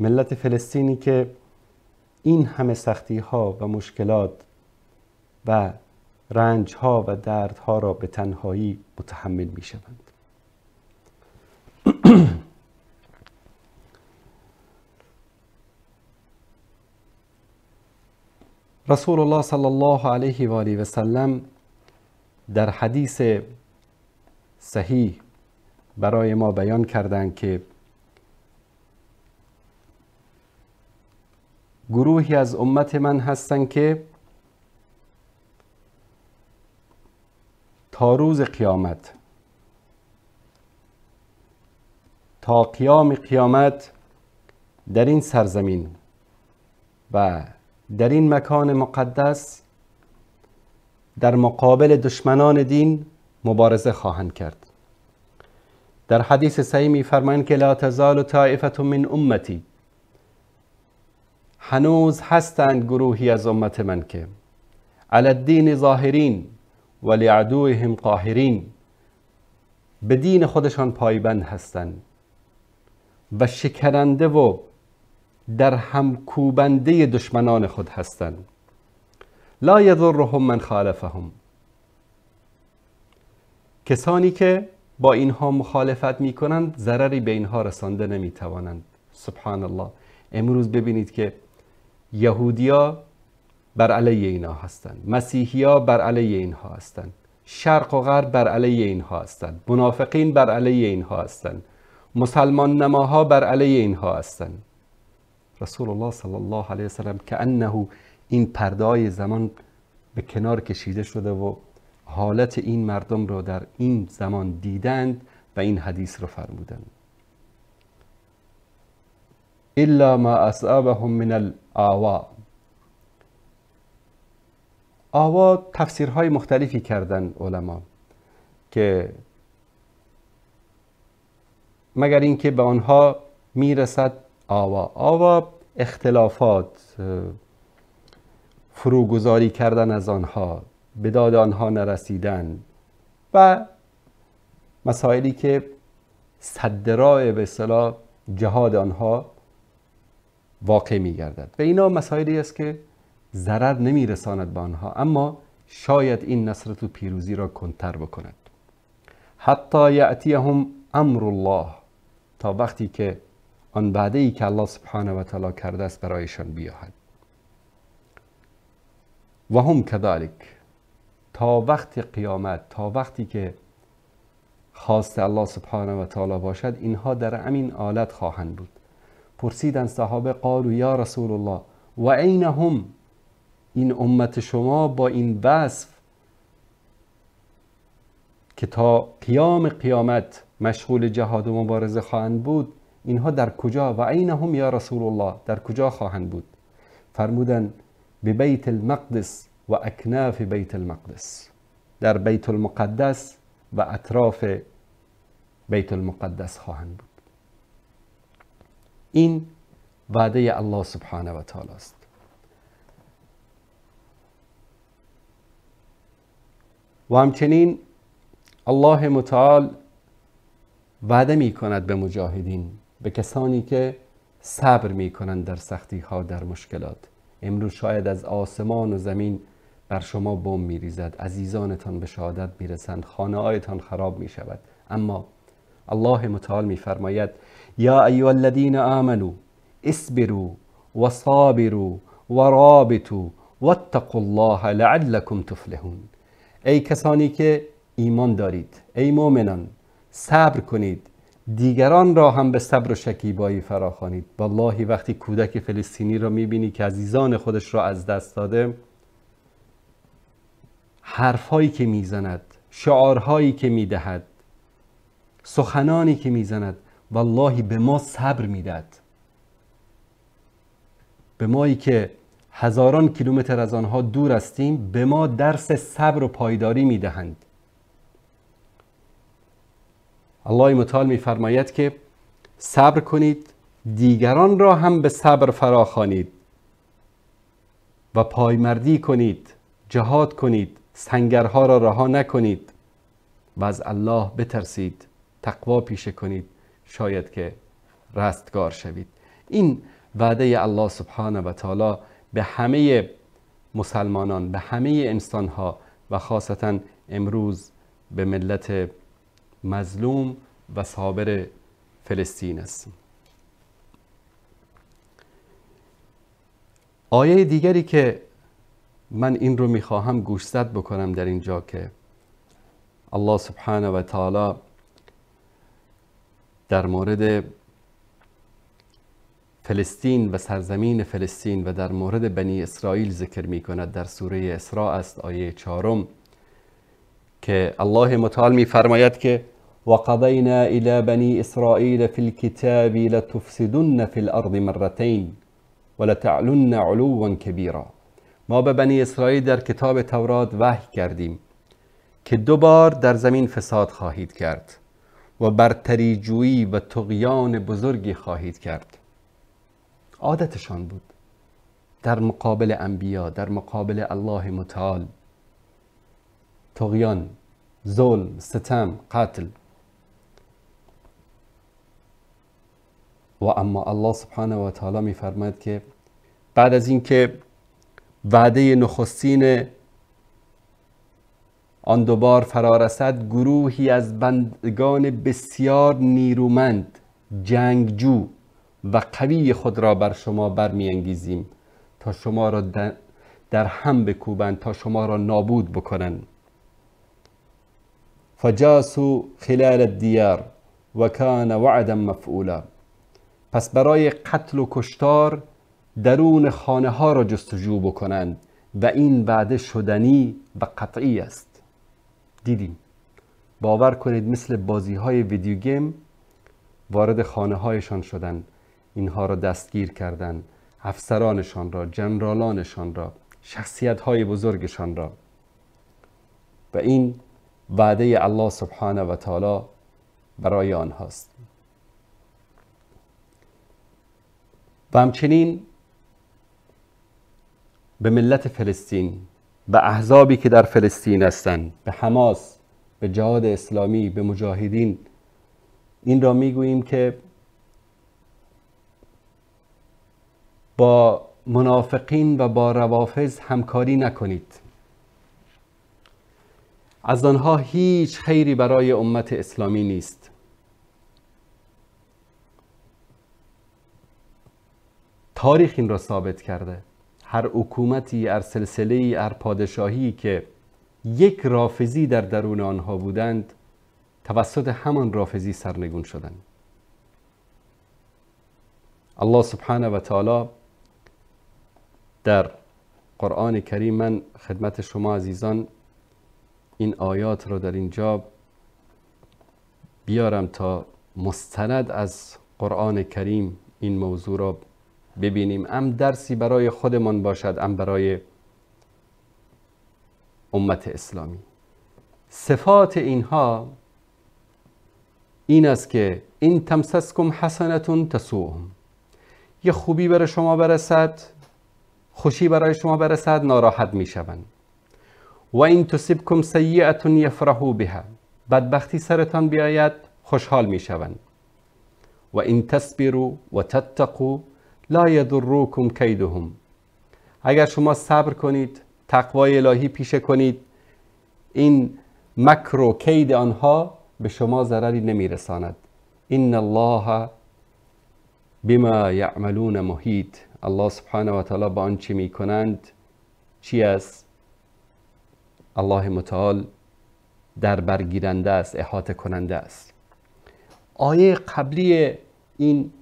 ملت فلسطینی که این همه سختی ها و مشکلات و رنج ها و درد ها را به تنهایی متحمل می شوند. رسول الله صلی الله علیه و آله و سلم در حدیث صحیح برای ما بیان کردند که گروهی از امت من هستند که تا روز قیامت، تا قیام قیامت در این سرزمین و در این مکان مقدس در مقابل دشمنان دین مبارزه خواهند کرد. در حدیث صحیح می‌فرمایند که لا تزال طائفة من امتی، هنوز هستند گروهی از امت من که علی الدین ظاهرین و لعدوهم قاهرین، به دین خودشان پایبند هستند و شکننده و در هم کوبنده دشمنان خود هستند. لا یضرهم من خالفهم، کسانی که با اینها مخالفت می کنند ضرری به اینها رسانده نمی توانند. سبحان الله. امروز ببینید که یهودیا بر علیه اینها هستند، مسیحیا بر علیه اینها هستند، شرق و غرب بر علیه اینها هستند، منافقین بر علیه اینها هستند، مسلمان نماها بر علیه اینها هستند. رسول الله صلی الله علیه و سلم که انه این پرده‌های زمان به کنار کشیده شده و حالت این مردم رو در این زمان دیدند و این حدیث رو فرمودند. الا ما اصابهم من الاوا. آوا تفسیرهای مختلفی کردن علما که مگر اینکه به آنها میرسد آوا اختلافات، فروگذاری کردن از آنها، به داد آنها نرسیدن و مسائلی که سد راه به اصطلاح جهاد آنها واقع می گردد و اینا مسائلی است که ضرر نمی رساند به آنها، اما شاید این نصرت و پیروزی را کنتر بکند. حتی یأتیهم امر الله، تا وقتی که آن وعده ای که الله سبحانه و تعالی کرده است برایشان بیاید. و هم کذالک، تا وقت قیامت، تا وقتی که خواست الله سبحانه و تعالی باشد، اینها در همین حالت خواهند بود. پرسیدن صحابه قالوا یا رسول الله و این هم، این امت شما با این وصف که تا قیام قیامت مشغول جهاد و مبارزه خواهند بود، اینها در کجا؟ و این هم یا رسول الله، در کجا خواهند بود؟ فرمودن به بیت المقدس و اکناف بیت المقدس، در بیت المقدس و اطراف بیت المقدس خواهند بود. این وعده الله سبحانه و تعالی است. و همچنین الله متعال وعده می کند به مجاهدین، به کسانی که صبر می کنند در سختی ها، در مشکلات. امروز شاید از آسمان و زمین بر شما بم می ریزد، عزیزانتان به شهادت می رسند، خانه هایتان خراب می شود، اما الله متعال می فرماید یا ایها الذین آمنوا اصبروا و صابروا و رابطوا واتقوا الله لعلکم تفلحون. ای کسانی که ایمان دارید، ای مؤمنان، صبر کنید، دیگران را هم به صبر و شکیبایی فراخوانید. والله وقتی کودک فلسطینی را میبینی که عزیزان خودش را از دست داده، حرفهایی که میزند، شعارهایی که میدهد، سخنانی که میزند، والله به ما صبر میدهد. به مایی که هزاران کیلومتر از آنها دور هستیم، به ما درس صبر و پایداری میدهند. الله متعال میفرماید که صبر کنید، دیگران را هم به صبر فراخوانید و پایمردی کنید، جهاد کنید، سنگرها را رها نکنید و از الله بترسید، تقوا پیشه کنید، شاید که رستگار شوید. این وعده الله سبحانه و تعالی به همه مسلمانان، به همه انسانها و خاصتا امروز به ملت مظلوم و صابر فلسطین است. آیه دیگری که من این رو میخواهم گوشزد بکنم در اینجا که الله سبحانه و تعالی در مورد فلسطین و سرزمین فلسطین و در مورد بنی اسرائیل ذکر می کند. در سوره اسراء است، آیه 4 که الله متعال می فرماید که وقضینا الی بنی اسرائیل فی الكتاب لتفسدن فی الارض مرتین ولتعلن علوا کبیرا. ما به بنی اسرائیل در کتاب تورات وحی کردیم که 2 بار در زمین فساد خواهید کرد و برتری جویی و طغیان بزرگی خواهید کرد. عادتشان بود در مقابل انبیا، در مقابل الله متعال، طغیان، ظلم، ستم، قتل. و اما الله سبحانه و تعالی می فرماید که بعد از اینکه وعده نخستین آن 2 بار فرا رسد، گروهی از بندگان بسیار نیرومند، جنگجو و قوی خود را بر شما برمی‌انگیزیم تا شما را در هم بکوبند، تا شما را نابود بکنند. فجاسوا خلال الدیار و کان وعدا مفعولا. پس برای قتل و کشتار درون خانه ها را جستجو بکنند و این وعده شدنی و قطعی است. دیدیم، باور کنید مثل بازی های ویدیو گیم وارد خانه هایشان شدند، اینها را دستگیر کردند، افسرانشان را، جنرالانشان را، شخصیت های بزرگشان را. و این وعده الله سبحانه و تعالی برای آنهاست. و همچنین به ملت فلسطین، به احزابی که در فلسطین هستند، به حماس، به جهاد اسلامی، به مجاهدین، این را میگوییم که با منافقین و با روافض همکاری نکنید. از آنها هیچ خیری برای امت اسلامی نیست. تاریخ این را ثابت کرده. هر حکومتی، هر سلسله‌ای، هر پادشاهی که یک رافضی در درون آنها بودند، توسط همان رافضی سرنگون شدند. الله سبحانه و تعالی در قرآن کریم، من خدمت شما عزیزان این آیات را در اینجا بیارم تا مستند از قرآن کریم این موضوع را ببینیم، ام درسی برای خودمان باشد، ام برای امت اسلامی. صفات اینها این است که این تمسسکم حسنتون تسوهم، یه خوبی برای شما برسد، خوشی برای شما برسد، ناراحت میشوند. و این تصبکم سیئه یفرحوا بها، بدبختی سرتان بیاید، خوشحال میشوند. و این تصبروا و تتقوا لا یضرکم کیدهم، اگر شما صبر کنید، تقوای الهی پیشه کنید، این مکر و کید آنها به شما ضرری نمیرساند. ان الله بما یعملون محیط، الله سبحانه و تعالی با آنچه میکنند چی است؟ الله متعال در برگیرنده است، احاطه کننده است. آیه قبلی این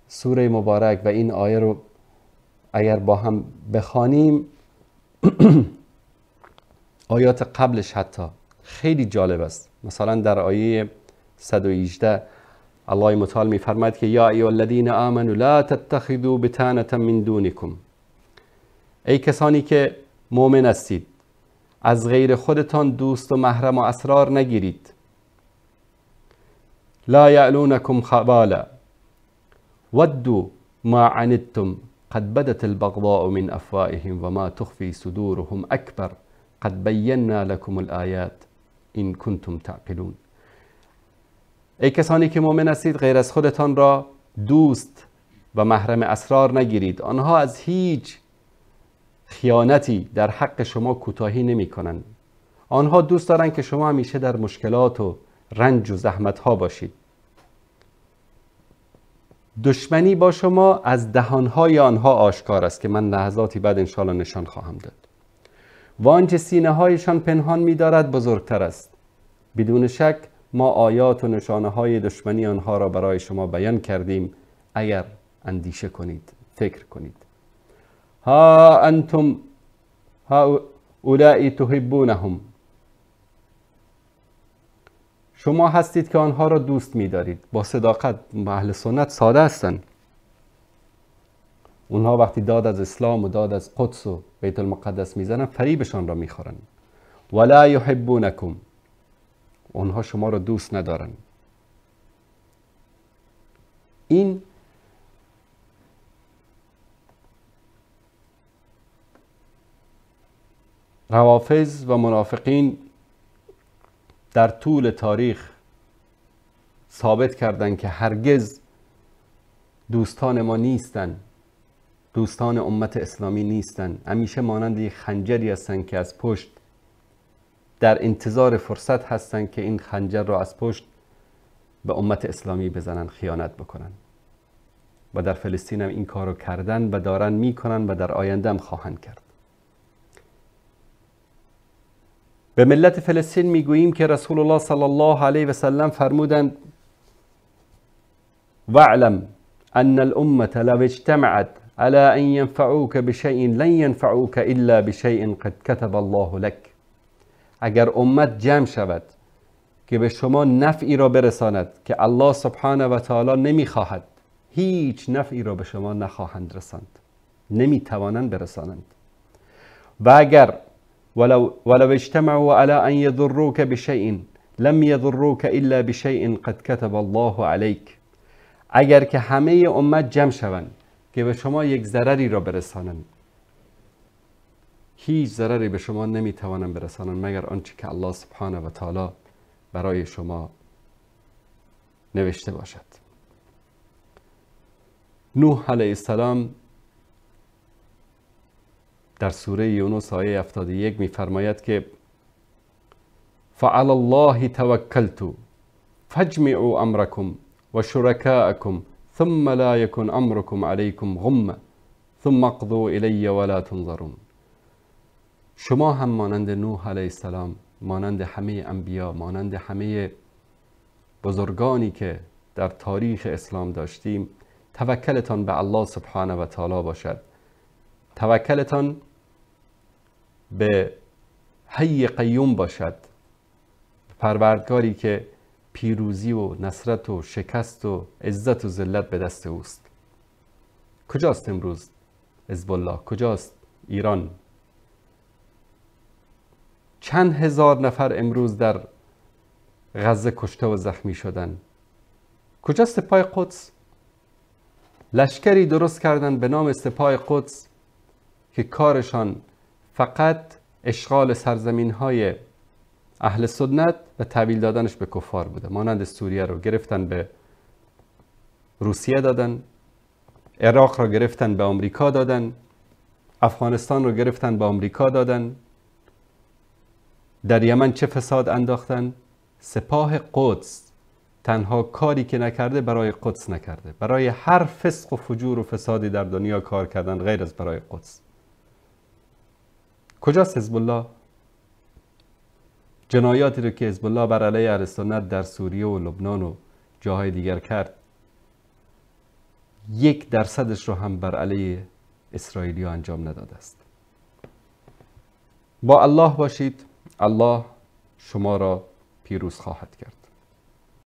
سوره مبارک و این آیه رو اگر با هم بخوانیم آیات قبلش حتی خیلی جالب است. مثلا در آیه 118 الله متعال میفرماید که یا ایها الذین آمنوا لا تتخذوا بطانة من دونکم، ای کسانی که مؤمن هستید از غیر خودتان دوست و محرم و اسرار نگیرید. لا یعلونکم خبالا ودوا ما عنتم قد بدت البغضاء من افواههم و ما تخفی صدورهم اکبر قد بینا لكم الآیات این کنتم تعقلون. ای کسانی که مؤمن هستید غیر از خودتان را دوست و محرم اسرار نگیرید. آنها از هیچ خیانتی در حق شما کوتاهی نمی کنند. آنها دوست دارند که شما همیشه در مشکلات و رنج و زحمت ها باشید. دشمنی با شما از دهانهای آنها آشکار است که من لحظاتی بعد انشاءالله نشان خواهم داد. و آنچه سینه هایشان پنهان می دارد بزرگتر است. بدون شک ما آیات و نشانه های دشمنی آنها را برای شما بیان کردیم اگر اندیشه کنید، فکر کنید. ها انتم هؤلاء تحبونهم، شما هستید که آنها را دوست می دارید. با صداقت اهل سنت ساده هستند. اونها وقتی داد از اسلام و داد از قدس و بیت المقدس میزنن فریبشان را میخورن. ولا یحبونکم، اونها شما را دوست ندارن. این روافض و منافقین در طول تاریخ ثابت کردند که هرگز دوستان ما نیستند، دوستان امت اسلامی نیستند. همیشه مانند یک خنجری هستند که از پشت در انتظار فرصت هستند که این خنجر را از پشت به امت اسلامی بزنن، خیانت بکنن. و در فلسطین هم این کار رو کردن و دارن میکنن و در آینده هم خواهند کرد. به ملت فلسطین میگوییم که رسول الله صلی الله علیه و سلم فرمودند واعلم ان الامه لو اجتمعت على ان ينفعوك بشيء لن ينفعوك الا بشيء قد كتب الله لك. اگر امت جمع شود که به شما نفعی را برساند که الله سبحانه و تعالی نمیخواهد، هیچ نفعی را به شما نخواهند رساند، نمیتوانند برسانند. و اگر ولو اجتمعوا على ان يضروك بشيء لم يضروك الا بشيء قد كتب الله عليك. اگر که همه امت جمع شوند که به شما یک ضرری را برسانند، هیچ ضرری به شما نمیتوانند برسانند مگر آنچه که الله سبحانه و تعالی برای شما نوشته باشد. نوح علیه السلام در سوره یونس آیه 71 میفرماید که فعلى الله توکلت فاجمعوا امرکم و شرکاءکم ثم لا يكن امركم عليكم غمه ثم اقضوا الی ولا تنظرون. شما هم مانند نوح علیه السلام، مانند همه انبیا، مانند همه بزرگانی که در تاریخ اسلام داشتیم، توکلتان به الله سبحانه و تعالی باشد. توکلتان به حی قیوم باشد، پروردگاری که پیروزی و نصرت و شکست و عزت و ذلت به دست اوست. کجاست امروز حزب الله؟ کجاست ایران؟ چند هزار نفر امروز در غزه کشته و زخمی شدن. کجاست سپاه قدس؟ لشکری درست کردن به نام سپاه قدس که کارشان فقط اشغال سرزمین های اهل سنت و تحویل دادنش به کفار بوده. مانند سوریه رو گرفتن به روسیه دادن، عراق رو گرفتن به آمریکا دادن، افغانستان رو گرفتن به آمریکا دادن، در یمن چه فساد انداختن. سپاه قدس تنها کاری که نکرده برای قدس نکرده، برای هر فسق و فجور و فسادی در دنیا کار کردن غیر از برای قدس. کجاست حزب الله؟ جنایاتی رو که حزب الله بر علیه اهل سنت در سوریه و لبنان و جاهای دیگر کرد، 1% رو هم بر علیه اسرائیلی ها انجام نداده است. با الله باشید، الله شما را پیروز خواهد کرد.